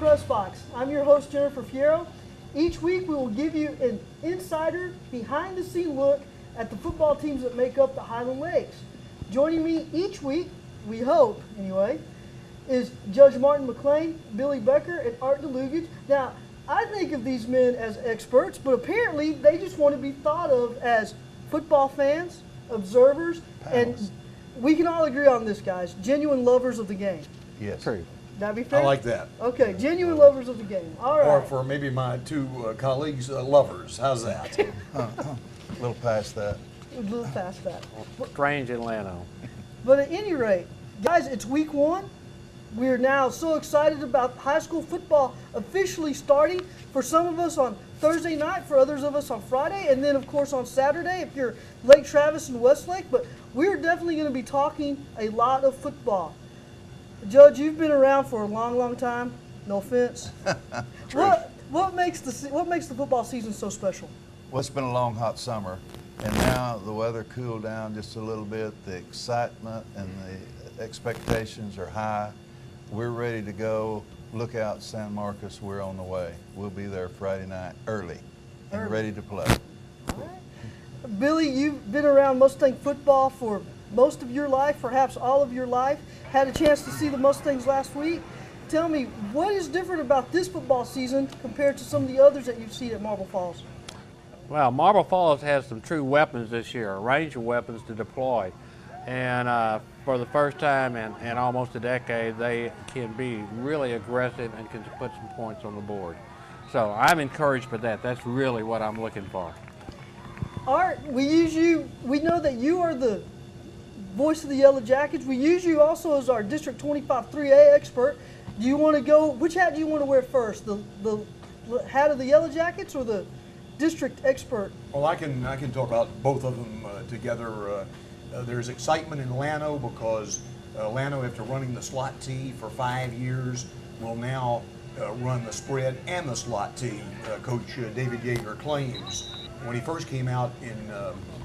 Press Box. I'm your host, Jennifer Fierro. Each week we will give you an insider, behind-the-scene look at the football teams that make up the Highland Lakes. Joining me each week, we hope anyway, is Judge Martin McLean, Billy Becker, and Art DeLugage. Now, I think of these men as experts, but apparently they just want to be thought of as football fans, observers, and we can all agree on this, guys, genuine lovers of the game. Yes. True. That be fair? I like that. Okay, genuine lovers of the game. All right. Or for maybe my two colleagues, lovers. How's that? A little past that. A little past that. Strange in Llano. But at any rate, guys, it's week one. We're now so excited about high school football officially starting. For some of us on Thursday night, for others of us on Friday, and then of course on Saturday if you're Lake Travis and Westlake. But we're definitely going to be talking a lot of football. Judge, you've been around for a long, long time. No offense. What makes the football season so special? Well, it's been a long, hot summer, and now the weather cooled down just a little bit. The excitement and the expectations are high. We're ready to go. Look out, San Marcos. We're on the way. We'll be there Friday night early and ready to play. All right. Billy, you've been around Mustang football for most of your life, perhaps all of your life. Had a chance to see the Mustangs last week. Tell me, what is different about this football season compared to some of the others that you've seen at Marble Falls? Well, Marble Falls has some true weapons this year, a range of weapons to deploy. And for the first time in almost a decade, they can be really aggressive and can put some points on the board. So I'm encouraged by that. That's really what I'm looking for. Art, we know that you are the voice of the Yellow Jackets. We use you also as our District 25 3A expert. Do you want to go, which hat do you want to wear first? The hat of the Yellow Jackets or the district expert? Well, I can talk about both of them together. There's excitement in Llano because Llano, after running the slot T for 5 years, will now run the spread and the slot T. Coach David Yeager claims when he first came out in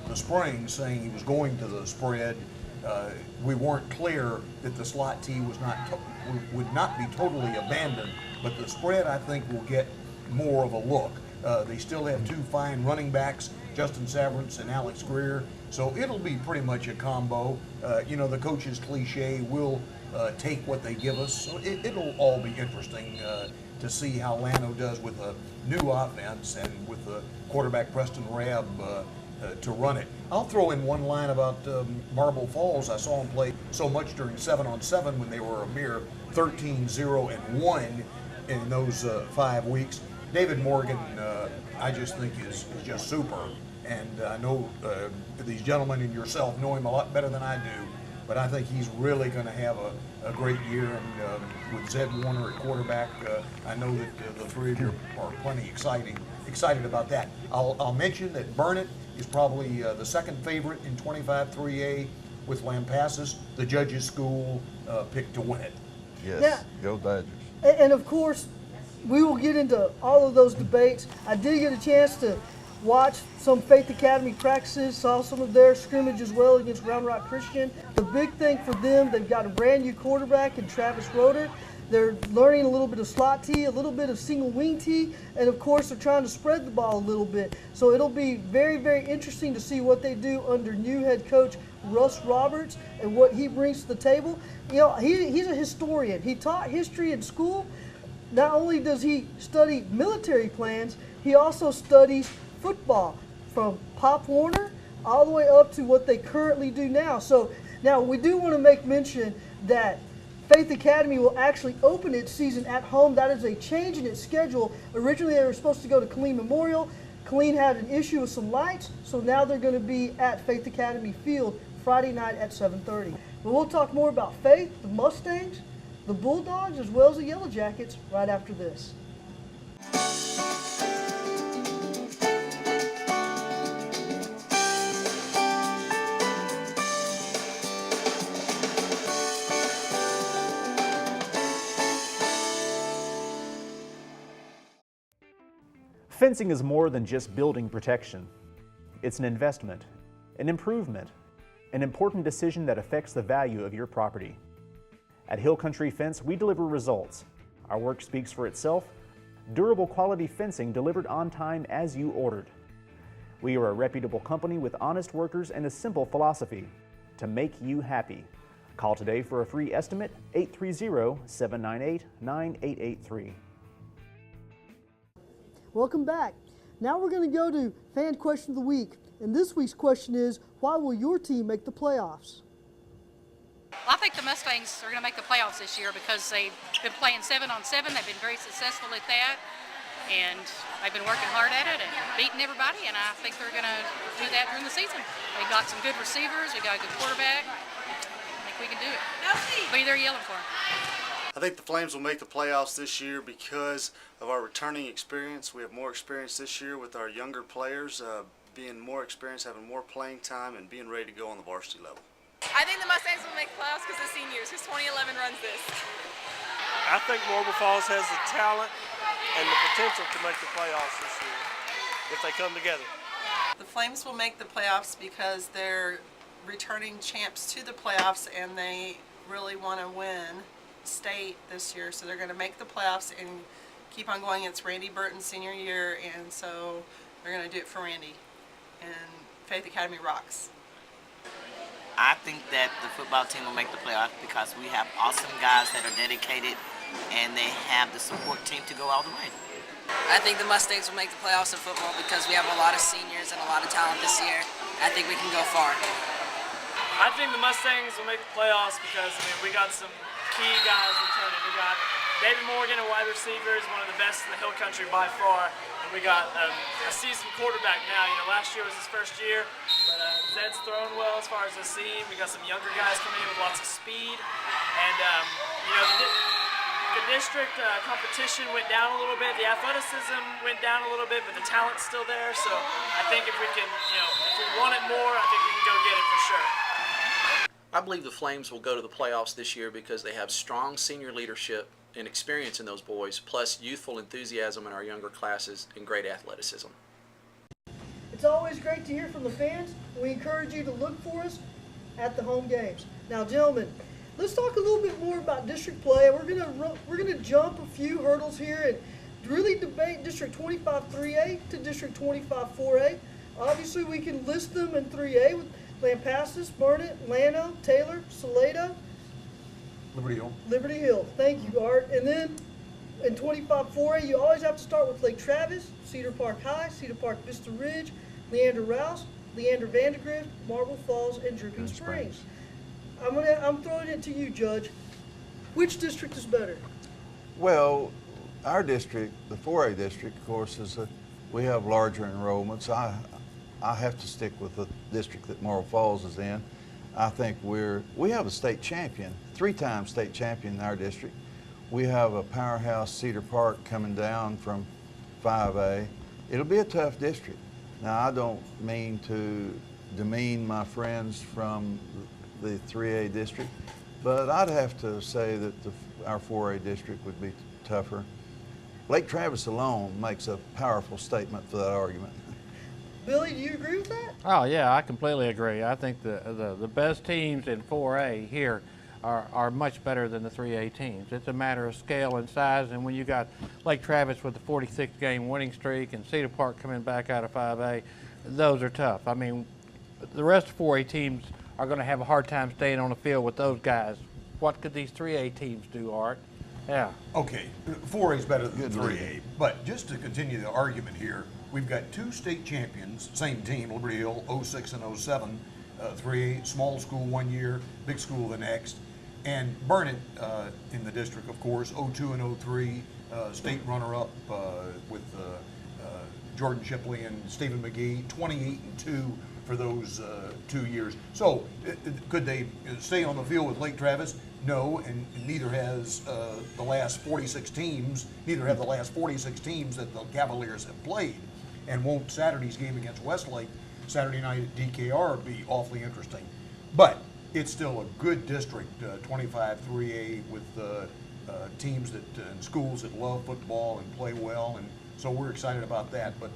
the spring saying he was going to the spread, we weren't clear that the slot T would not be totally abandoned, but the spread I think will get more of a look. They still have two fine running backs, Justin Severance and Alex Greer, so it'll be pretty much a combo. The coach's cliche, we'll take what they give us, so it'll all be interesting to see how Llano does with a new offense and with the quarterback Preston Rabb to run it. I'll throw in one line about Marble Falls. I saw them play so much during 7-on-7 when they were a mere 13-0-1 in those 5 weeks. David Morgan, I just think is just super, and I know these gentlemen and yourself know him a lot better than I do, but I think he's really going to have a great year, and with Zed Warner at quarterback, I know that the three of you are plenty excited about that. I'll mention that Burnet is probably the second favorite in 25-3A with Lampasas, the judges' school picked to win it. Yes, Yeah. Go Dodgers. And of course, we will get into all of those debates. I did get a chance to watch some Faith Academy practices, saw some of their scrimmage as well against Round Rock Christian. The big thing for them, they've got a brand new quarterback in Travis Roeder. They're learning a little bit of slot T, a little bit of single wing T, and of course they're trying to spread the ball a little bit. So it'll be very, very interesting to see what they do under new head coach Russ Roberts and what he brings to the table. He's a historian. He taught history in school. Not only does he study military plans, he also studies football from Pop Warner all the way up to what they currently do now. So now we do want to make mention that Faith Academy will actually open its season at home. That is a change in its schedule. Originally they were supposed to go to Killeen Memorial. Killeen had an issue with some lights, so now they're going to be at Faith Academy Field Friday night at 7:30. But we'll talk more about Faith, the Mustangs, the Bulldogs, as well as the Yellow Jackets right after this. Fencing is more than just building protection. It's an investment, an improvement, an important decision that affects the value of your property. At Hill Country Fence, we deliver results. Our work speaks for itself. Durable quality fencing delivered on time as you ordered. We are a reputable company with honest workers and a simple philosophy: to make you happy. Call today for a free estimate, 830-798-9883. Welcome back. Now we're going to go to fan question of the week. And this week's question is, why will your team make the playoffs? Well, I think the Mustangs are going to make the playoffs this year because they've been playing 7-on-7. They've been very successful at that, and they've been working hard at it and beating everybody, and I think they're going to do that during the season. They've got some good receivers. We've got a good quarterback. I think we can do it. Be there yelling for them. I think the Flames will make the playoffs this year because of our returning experience. We have more experience this year with our younger players being more experienced, having more playing time, and being ready to go on the varsity level. I think the Mustangs will make the playoffs because of the seniors, because 2011 runs this. I think Marble Falls has the talent and the potential to make the playoffs this year if they come together. The Flames will make the playoffs because they're returning champs to the playoffs and they really want to win state this year, so they're going to make the playoffs and keep on going. It's Randy Burton's senior year, and so they're going to do it for Randy, and Faith Academy rocks. I think that the football team will make the playoffs because we have awesome guys that are dedicated and they have the support team to go all the way. I think the Mustangs will make the playoffs in football because we have a lot of seniors and a lot of talent this year. I think we can go far. I think the Mustangs will make the playoffs because we got some key guys returning. We got David Morgan, a wide receiver, is one of the best in the Hill Country by far. And we got a seasoned quarterback now. Last year was his first year, but Zed's thrown well as far as the seam. We got some younger guys coming in with lots of speed. And, the district competition went down a little bit. The athleticism went down a little bit, but the talent's still there. So I think if we can, if we want it more, I think we can go get it for sure. I believe the Flames will go to the playoffs this year because they have strong senior leadership and experience in those boys, plus youthful enthusiasm in our younger classes and great athleticism. It's always great to hear from the fans. We encourage you to look for us at the home games. Now, gentlemen, let's talk a little bit more about district play. We're gonna jump a few hurdles here and really debate District 25 3A to District 25 4A. Obviously, we can list them in 3A with Lampasas, Burnet, Llano, Taylor, Salado, Liberty Hill. Thank you, Art. And then in 25 4A, you always have to start with Lake Travis, Cedar Park High, Cedar Park Vista Ridge, Leander Rouse, Leander Vandergrift, Marble Falls, and Dripping Springs. I'm throwing it to you, Judge. Which district is better? Well, our district, the 4A district, of course, we have larger enrollments. I have to stick with the district that Marble Falls is in. I think we have a state champion, 3-time state champion in our district. We have a powerhouse Cedar Park coming down from 5A. It'll be a tough district. Now, I don't mean to demean my friends from the 3A district, but I'd have to say that our 4A district would be tougher. Lake Travis alone makes a powerful statement for that argument. Billy, do you agree with that? Oh yeah, I completely agree. I think the best teams in 4A here are much better than the 3A teams. It's a matter of scale and size, and when you got Lake Travis with the 46-game winning streak and Cedar Park coming back out of 5A, those are tough. I mean, the rest of 4A teams are going to have a hard time staying on the field with those guys. What could these 3A teams do, Art? Yeah. Okay, 4A is better than 3A, but just to continue the argument here, we've got 2 state champions, same team, Liberty Hill, 06 and 07, 3A, small school one year, big school the next, and Burnet in the district, of course, 02 and 03, state runner-up with Jordan Shipley and Stephen McGee, 28 and 2 for those 2 years. So could they stay on the field with Lake Travis? No, and neither has the last 46 teams, neither have the last 46 teams that the Cavaliers have played. And won't Saturday's game against Westlake, Saturday night at DKR, be awfully interesting. But it's still a good district, 25 3A with teams and schools that love football and play well, and so we're excited about that. But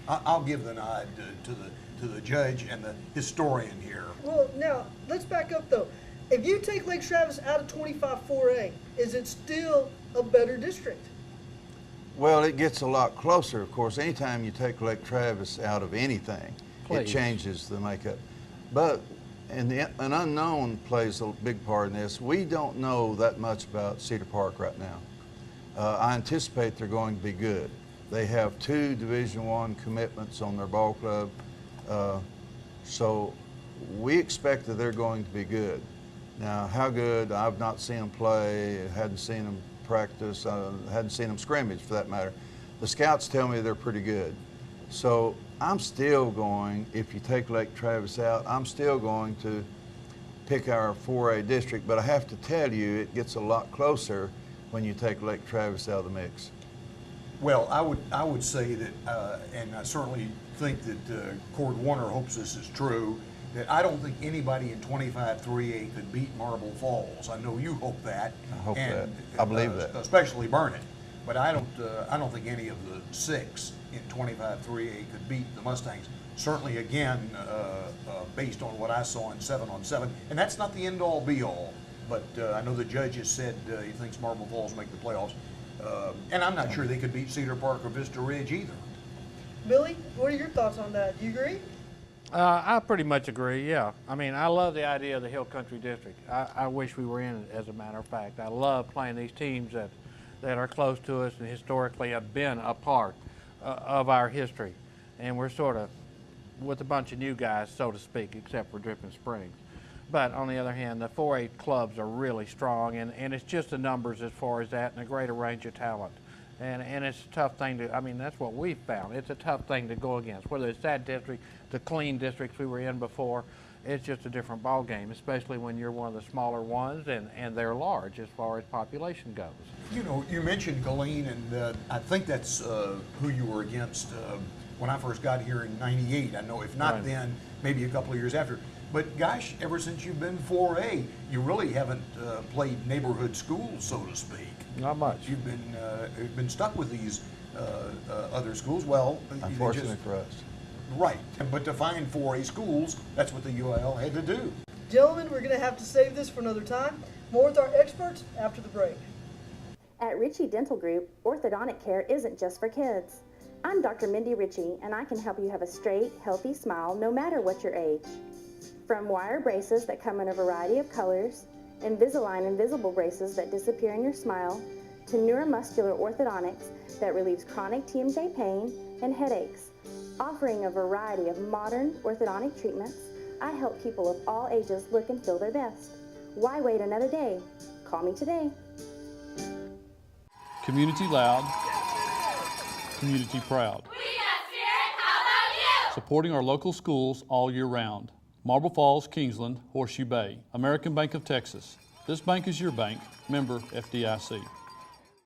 I'll give the nod to the judge and the historian here. Well, now let's back up though. If you take Lake Travis out of 25-4A, is it still a better district? Well, it gets a lot closer, of course. Anytime you take Lake Travis out of anything, it changes the makeup. But an unknown plays a big part in this. We don't know that much about Cedar Park right now. I anticipate they're going to be good. They have 2 Division I commitments on their ball club, so we expect that they're going to be good. Now, how good, I've not seen them play, hadn't seen them practice, hadn't seen them scrimmage for that matter. The scouts tell me they're pretty good. So I'm still going, if you take Lake Travis out, I'm still going to pick our 4A district, but I have to tell you, it gets a lot closer when you take Lake Travis out of the mix. Well, I would say that, and I certainly think that Cord Warner hopes this is true, that I don't think anybody in 25-3A could beat Marble Falls. I know you hope that. I hope that. I believe that. Especially Burnet. But I don't think any of the 6 in 25-3A could beat the Mustangs. Certainly, again, based on what I saw in 7-on-7, and that's not the end-all, be-all. But I know the judge has said he thinks Marble Falls make the playoffs, and I'm not sure they could beat Cedar Park or Vista Ridge either. Billy, what are your thoughts on that? Do you agree? I pretty much agree, yeah. I mean, I love the idea of the Hill Country District. I wish we were in it, as a matter of fact. I love playing these teams that are close to us and historically have been a part of our history. And we're sort of with a bunch of new guys, so to speak, except for Dripping Springs. But on the other hand, the 4A clubs are really strong, and it's just the numbers as far as that and a greater range of talent. And it's a tough thing to, I mean, that's what we've found. It's a tough thing to go against, whether it's that district, the clean districts we were in before. It's just a different ball game, especially when you're one of the smaller ones and they're large as far as population goes. You know, you mentioned Colleen, and I think that's who you were against when I first got here in '98. I know if not Right. then, maybe a couple of years after. But gosh, ever since you've been 4A, you really haven't played neighborhood schools, so to speak. Not much. You've been stuck with these other schools. Well, Unfortunately for us. Right, but to find 4A schools, that's what the UIL had to do. Gentlemen, we're going to have to save this for another time. More with our experts after the break. At Ritchie Dental Group, orthodontic care isn't just for kids. I'm Dr. Mindy Ritchie, and I can help you have a straight, healthy smile no matter what your age. From wire braces that come in a variety of colors, Invisalign invisible braces that disappear in your smile, to neuromuscular orthodontics that relieves chronic TMJ pain and headaches. Offering a variety of modern orthodontic treatments, I help people of all ages look and feel their best. Why wait another day? Call me today. Community loud, community proud. We got spirit, how about you? Supporting our local schools all year round. Marble Falls, Kingsland, Horseshoe Bay. American Bank of Texas. This bank is your bank. Member FDIC.